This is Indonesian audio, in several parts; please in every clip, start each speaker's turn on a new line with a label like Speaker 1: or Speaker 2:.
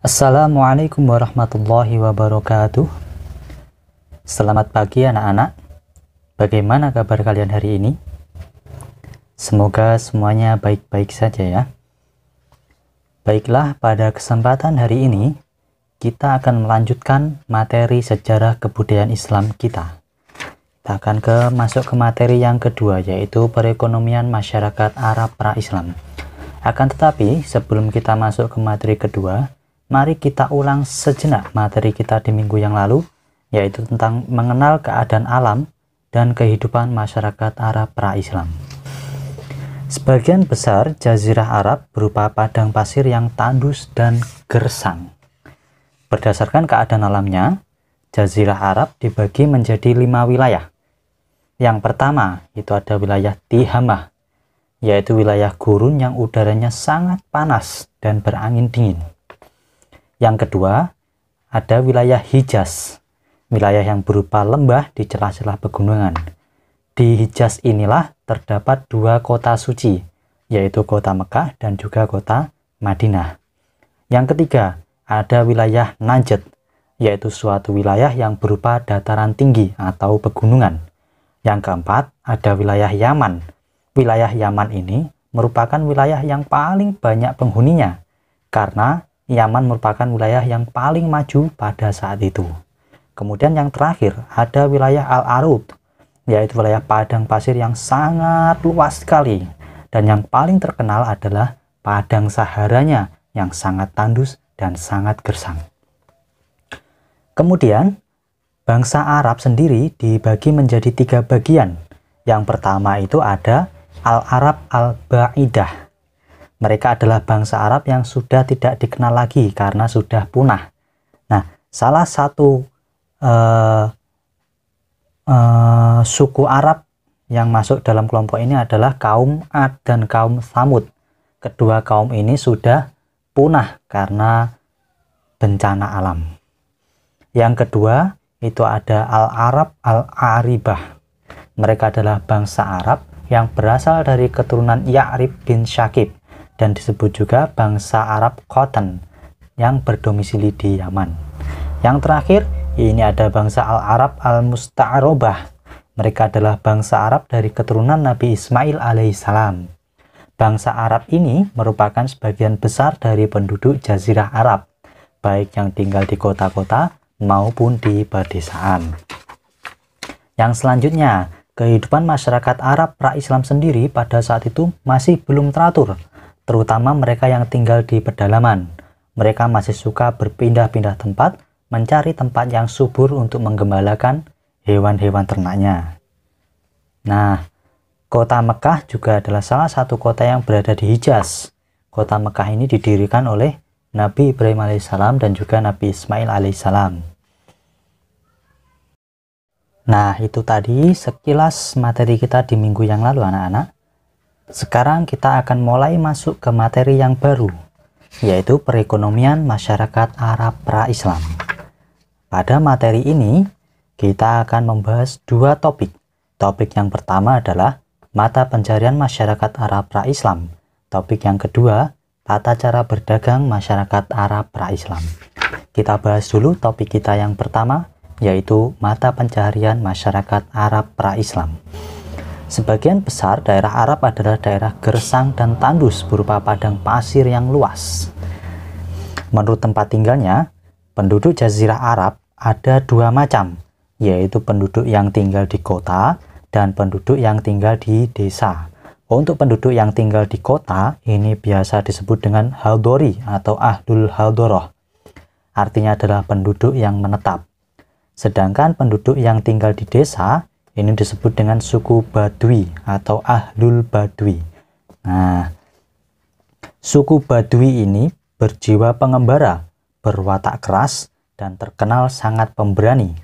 Speaker 1: Assalamualaikum warahmatullahi wabarakatuh. Selamat pagi anak-anak. Bagaimana kabar kalian hari ini? Semoga semuanya baik-baik saja ya. Baiklah, pada kesempatan hari ini kita akan melanjutkan materi sejarah kebudayaan Islam kita. Kita akan masuk ke materi yang kedua, yaitu perekonomian masyarakat Arab pra-Islam. Akan tetapi sebelum kita masuk ke materi kedua, mari kita ulang sejenak materi kita di minggu yang lalu, yaitu tentang mengenal keadaan alam dan kehidupan masyarakat Arab pra-Islam. Sebagian besar jazirah Arab berupa padang pasir yang tandus dan gersang. Berdasarkan keadaan alamnya, jazirah Arab dibagi menjadi 5 wilayah. Yang pertama itu ada wilayah Tihamah, yaitu wilayah gurun yang udaranya sangat panas dan berangin dingin. Yang kedua, ada wilayah Hijaz, wilayah yang berupa lembah di celah-celah pegunungan. Di Hijaz inilah terdapat 2 kota suci, yaitu kota Mekah dan juga kota Madinah. Yang ketiga, ada wilayah Najd, yaitu suatu wilayah yang berupa dataran tinggi atau pegunungan. Yang keempat, ada wilayah Yaman. Wilayah Yaman ini merupakan wilayah yang paling banyak penghuninya, karena Yaman merupakan wilayah yang paling maju pada saat itu. Kemudian yang terakhir ada wilayah Al-Arud, yaitu wilayah padang pasir yang sangat luas sekali. Dan yang paling terkenal adalah padang Saharanya yang sangat tandus dan sangat gersang. Kemudian bangsa Arab sendiri dibagi menjadi 3 bagian. Yang pertama itu ada Al-Arab Al-Ba'idah. Mereka adalah bangsa Arab yang sudah tidak dikenal lagi karena sudah punah. Nah, salah satu suku Arab yang masuk dalam kelompok ini adalah kaum Ad dan kaum Tsamud. Kedua kaum ini sudah punah karena bencana alam. Yang kedua itu ada Al-Arab Al-Aribah. Mereka adalah bangsa Arab yang berasal dari keturunan Ya'rib bin Syakib dan disebut juga bangsa Arab Khotan yang berdomisili di Yaman. Yang terakhir, ini ada bangsa Al-Arab Al-Musta'arobah. Mereka adalah bangsa Arab dari keturunan Nabi Ismail alaihissalam. Bangsa Arab ini merupakan sebagian besar dari penduduk Jazirah Arab, baik yang tinggal di kota-kota maupun di pedesaan. Yang selanjutnya, kehidupan masyarakat Arab pra-Islam sendiri pada saat itu masih belum teratur, terutama mereka yang tinggal di pedalaman. Mereka masih suka berpindah-pindah tempat, mencari tempat yang subur untuk menggembalakan hewan-hewan ternaknya. Nah, kota Mekah juga adalah salah satu kota yang berada di Hijaz. Kota Mekah ini didirikan oleh Nabi Ibrahim alaihissalam dan juga Nabi Ismail alaihissalam. Nah, itu tadi sekilas materi kita di minggu yang lalu anak-anak. Sekarang kita akan mulai masuk ke materi yang baru, yaitu perekonomian masyarakat Arab pra-Islam. Pada materi ini, kita akan membahas 2 topik. Topik yang pertama adalah mata pencarian masyarakat Arab pra-Islam. Topik yang kedua, tata cara berdagang masyarakat Arab pra-Islam. Kita bahas dulu topik kita yang pertama, yaitu mata pencaharian masyarakat Arab pra-Islam. Sebagian besar daerah Arab adalah daerah gersang dan tandus berupa padang pasir yang luas. Menurut tempat tinggalnya, penduduk Jazirah Arab ada 2 macam, yaitu penduduk yang tinggal di kota dan penduduk yang tinggal di desa. Untuk penduduk yang tinggal di kota, ini biasa disebut dengan Haldori atau Ahlul Haldoroh. Artinya adalah penduduk yang menetap. Sedangkan penduduk yang tinggal di desa, ini disebut dengan suku Badui atau Ahlul Badui. Nah, suku Badui ini berjiwa pengembara, berwatak keras, dan terkenal sangat pemberani.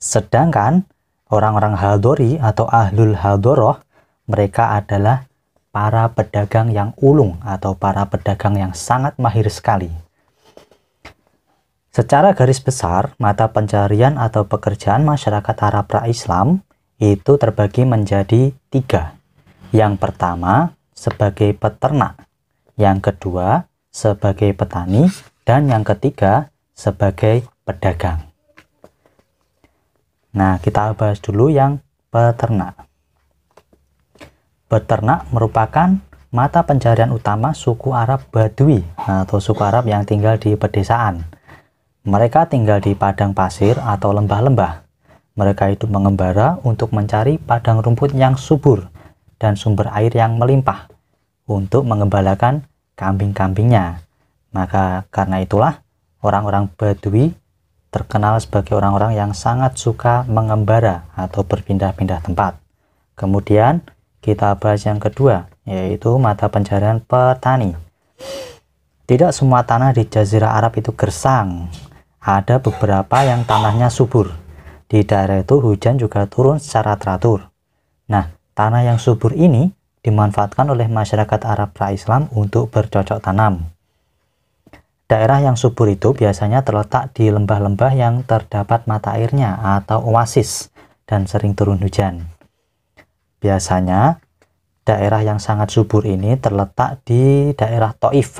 Speaker 1: Sedangkan orang-orang Haldori atau Ahlul Haldoroh, mereka adalah para pedagang yang ulung atau para pedagang yang sangat mahir sekali. Secara garis besar, mata pencarian atau pekerjaan masyarakat Arab pra-Islam itu terbagi menjadi 3. Yang pertama, sebagai peternak. Yang kedua, sebagai petani. Dan yang ketiga, sebagai pedagang. Nah, kita bahas dulu yang peternak. Peternak merupakan mata pencarian utama suku Arab Badui atau suku Arab yang tinggal di pedesaan. Mereka tinggal di padang pasir atau lembah-lembah. Mereka hidup mengembara untuk mencari padang rumput yang subur dan sumber air yang melimpah untuk mengembalakan kambing-kambingnya. Maka karena itulah orang-orang Badui terkenal sebagai orang-orang yang sangat suka mengembara atau berpindah-pindah tempat. Kemudian kita bahas yang kedua, yaitu mata pencarian petani. Tidak semua tanah di Jazirah Arab itu gersang. Ada beberapa yang tanahnya subur. Di daerah itu hujan juga turun secara teratur. Nah, tanah yang subur ini dimanfaatkan oleh masyarakat Arab pra-Islam untuk bercocok tanam. Daerah yang subur itu biasanya terletak di lembah-lembah yang terdapat mata airnya atau oasis dan sering turun hujan. Biasanya daerah yang sangat subur ini terletak di daerah Taif.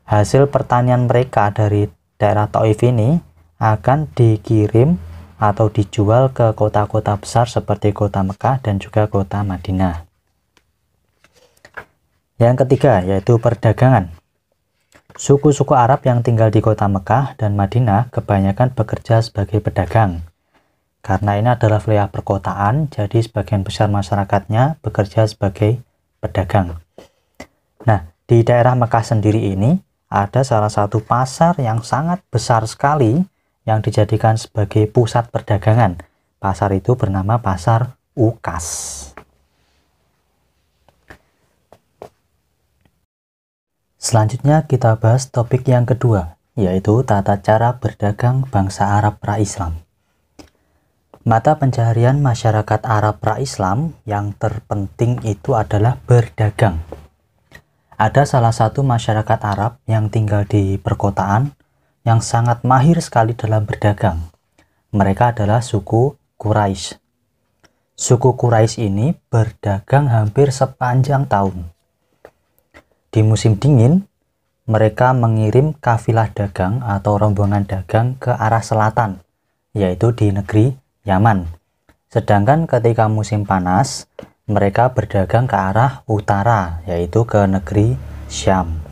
Speaker 1: Hasil pertanian mereka dari daerah Taif ini akan dikirim atau dijual ke kota-kota besar seperti kota Mekah dan juga kota Madinah. Yang ketiga, yaitu perdagangan. Suku-suku Arab yang tinggal di kota Mekah dan Madinah kebanyakan bekerja sebagai pedagang. Karena ini adalah wilayah perkotaan, jadi sebagian besar masyarakatnya bekerja sebagai pedagang. Nah, di daerah Mekah sendiri ini ada salah satu pasar yang sangat besar sekali yang dijadikan sebagai pusat perdagangan. Pasar itu bernama Pasar Ukas. Selanjutnya kita bahas topik yang kedua, yaitu tata cara berdagang bangsa Arab pra-Islam. Mata pencaharian masyarakat Arab pra-Islam yang terpenting itu adalah berdagang. Ada salah satu masyarakat Arab yang tinggal di perkotaan yang sangat mahir sekali dalam berdagang. Mereka adalah suku Quraisy. Suku Quraisy ini berdagang hampir sepanjang tahun. Di musim dingin, mereka mengirim kafilah dagang atau rombongan dagang ke arah selatan, yaitu di negeri Yaman. Sedangkan ketika musim panas, mereka berdagang ke arah utara, yaitu ke negeri Syam.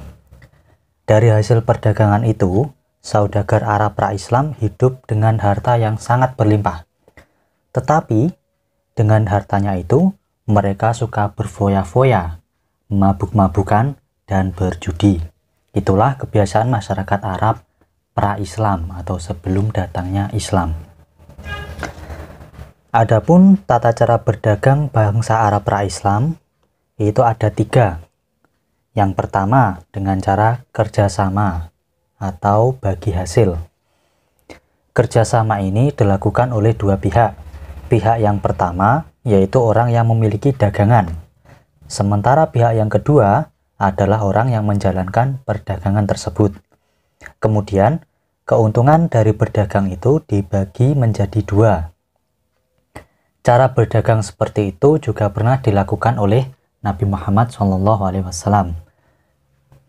Speaker 1: Dari hasil perdagangan itu, saudagar Arab pra-Islam hidup dengan harta yang sangat berlimpah. Tetapi, dengan hartanya itu, mereka suka berfoya-foya, mabuk-mabukan, dan berjudi. Itulah kebiasaan masyarakat Arab pra-Islam atau sebelum datangnya Islam. Adapun tata cara berdagang bangsa Arab pra-Islam itu ada 3. Yang pertama dengan cara kerjasama atau bagi hasil. Kerjasama ini dilakukan oleh 2 pihak. Pihak yang pertama yaitu orang yang memiliki dagangan. Sementara pihak yang kedua adalah orang yang menjalankan perdagangan tersebut. Kemudian keuntungan dari berdagang itu dibagi menjadi 2. Cara berdagang seperti itu juga pernah dilakukan oleh Nabi Muhammad SAW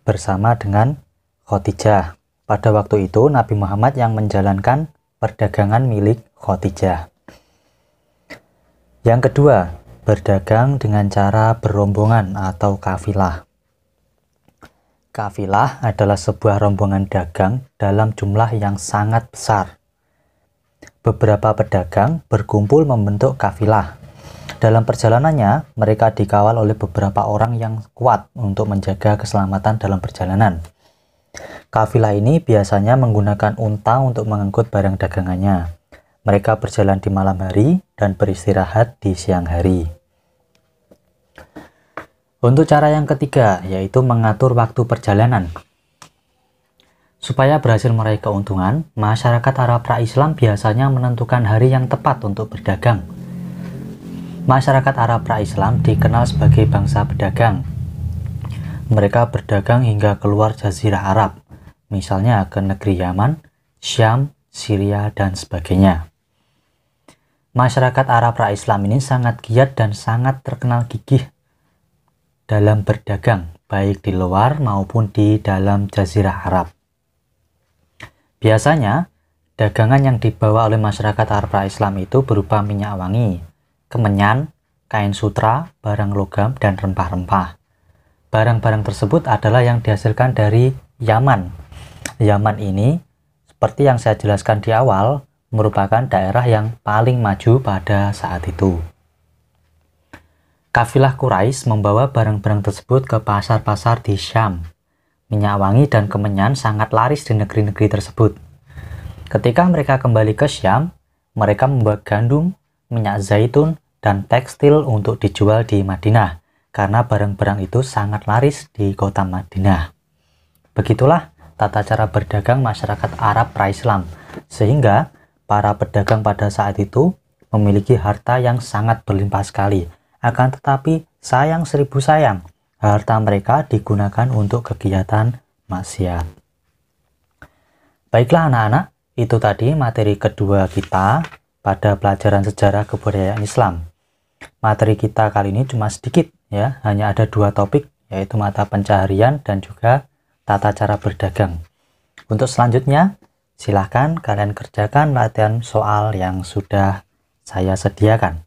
Speaker 1: bersama dengan Khadijah. Pada waktu itu Nabi Muhammad yang menjalankan perdagangan milik Khadijah. Yang kedua, berdagang dengan cara berombongan atau kafilah. Kafilah adalah sebuah rombongan dagang dalam jumlah yang sangat besar. Beberapa pedagang berkumpul membentuk kafilah. Dalam perjalanannya, mereka dikawal oleh beberapa orang yang kuat untuk menjaga keselamatan dalam perjalanan. Kafilah ini biasanya menggunakan unta untuk mengangkut barang dagangannya. Mereka berjalan di malam hari dan beristirahat di siang hari. Untuk cara yang ketiga, yaitu mengatur waktu perjalanan. Supaya berhasil meraih keuntungan, masyarakat Arab pra-Islam biasanya menentukan hari yang tepat untuk berdagang. Masyarakat Arab pra-Islam dikenal sebagai bangsa pedagang. Mereka berdagang hingga keluar Jazirah Arab, misalnya ke negeri Yaman, Syam, Syria, dan sebagainya. Masyarakat Arab pra-Islam ini sangat giat dan sangat terkenal gigih dalam berdagang. baik di luar maupun di dalam Jazirah Arab. Biasanya, dagangan yang dibawa oleh masyarakat Arab pra-Islam itu berupa minyak wangi, kemenyan, kain sutra, barang logam, dan rempah-rempah. Barang-barang tersebut adalah yang dihasilkan dari Yaman. Yaman ini, seperti yang saya jelaskan di awal, merupakan daerah yang paling maju pada saat itu. Kafilah Quraisy membawa barang-barang tersebut ke pasar-pasar di Syam. Minyak wangi dan kemenyan sangat laris di negeri-negeri tersebut. Ketika mereka kembali ke Syam, mereka membawa gandum, minyak zaitun, dan tekstil untuk dijual di Madinah, karena barang-barang itu sangat laris di kota Madinah. Begitulah tata cara berdagang masyarakat Arab pra-Islam, sehingga para pedagang pada saat itu memiliki harta yang sangat berlimpah sekali. Akan tetapi sayang seribu sayang, harta mereka digunakan untuk kegiatan maksiat. Baiklah anak-anak, itu tadi materi kedua kita pada pelajaran sejarah kebudayaan Islam. Materi kita kali ini cuma sedikit ya, hanya ada 2 topik, yaitu mata pencaharian dan juga tata cara berdagang. Untuk selanjutnya, silahkan kalian kerjakan latihan soal yang sudah saya sediakan.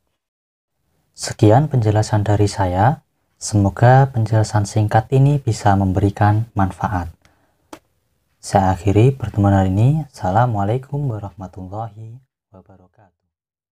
Speaker 1: Sekian penjelasan dari saya. Semoga penjelasan singkat ini bisa memberikan manfaat. Saya akhiri pertemuan hari ini. Assalamualaikum warahmatullahi wabarakatuh.